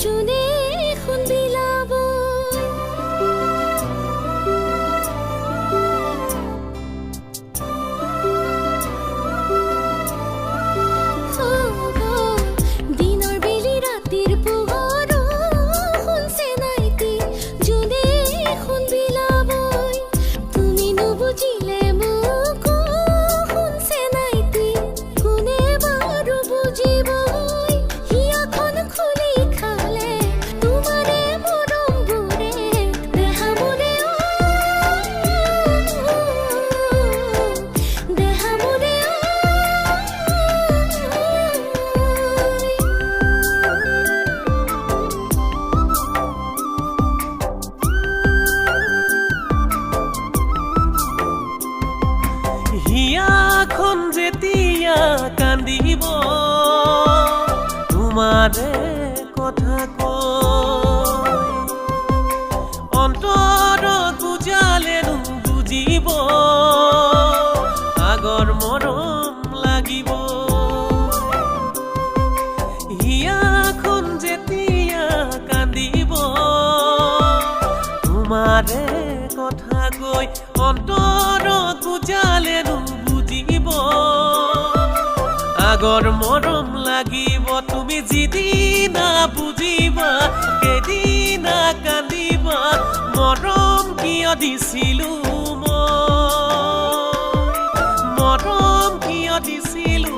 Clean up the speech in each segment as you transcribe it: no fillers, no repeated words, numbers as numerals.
জোনে এখন বিলাব দিনৰ বেলি ৰাতিৰ পোহৰ শুনছে নাইতি জোনে এখন বিলাব তুমি নুবুজিলে মোক শুনছে নাইতি কোনে বাৰু বুজিব হিয়াখন খুলি খালে তোমাৰে মৰমবোৰে দেহামোৰে দেহামোৰে হিয়াখন যেতিয়া কান্দিব তোমাৰে কথা কয় অন্তৰত বুজালেনো বুজিব আগৰ মৰম লাগিব হিয়াখন যেতিয়া কান্দিব তোমাৰে কথা কৈ অন্তৰত বুজালেনো বুজিব আগৰ মৰম লাগিব তুমি যিদিনা বুজিবা সেইদিনা কান্দিবা মৰম কিয় দিছিলো মই মৰম কিয় দিছিলো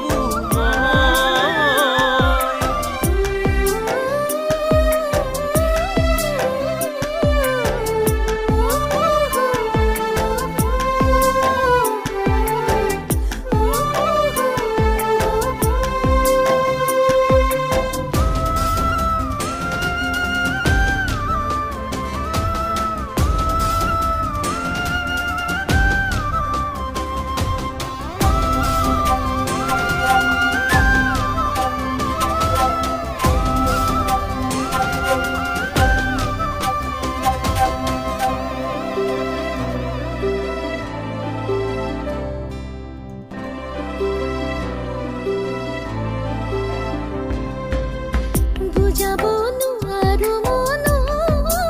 বুজাব নোৱাৰো মনো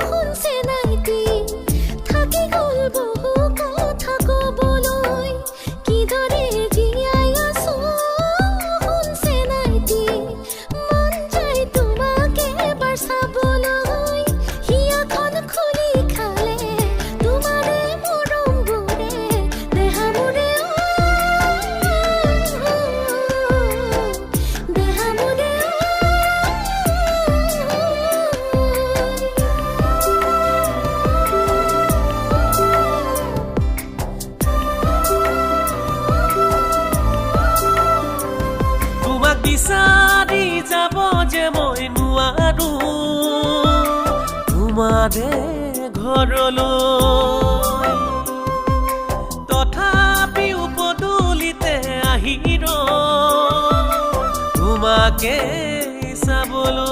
শুনছে নাইতি থাকি গ'ল বহু কথা ক'বলৈ কিদৰে জীয়াই আছো শুনছে নাইতি মন যায় তোমাকে এবাৰ চাবলৈ হিয়াখন খুলি খালে তোমাৰে মৰমবোৰে দেহামোৰে দেহামোৰে তোমাক বিচাৰি যাব যে মই নোৱাৰো তোমাৰে ঘৰলৈ তথাপিও পদূলিতে আহি তোমাকে চাবলৈ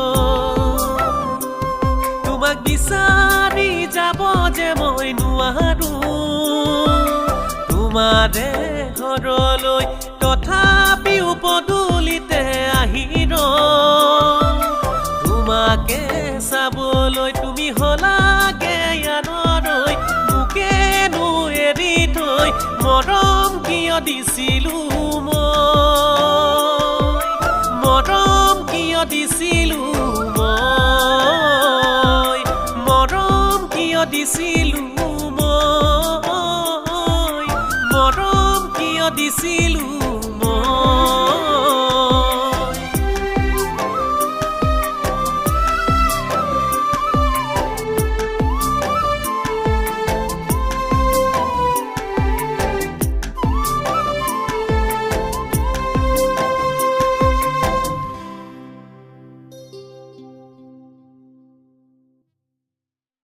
তোমাক বিচাৰি যাব যে মই নোৱাৰো তোমাৰে ঘৰলৈ তথাপিও পদূলিতে আহি তোমাকে চাবলৈ তুমি হলাগে আনৰৈ মোকেনো এৰি থৈ মৰম কিয় দিছিলো মই মৰম কিয় দিছিলো মই মৰম কিয় দিছিলো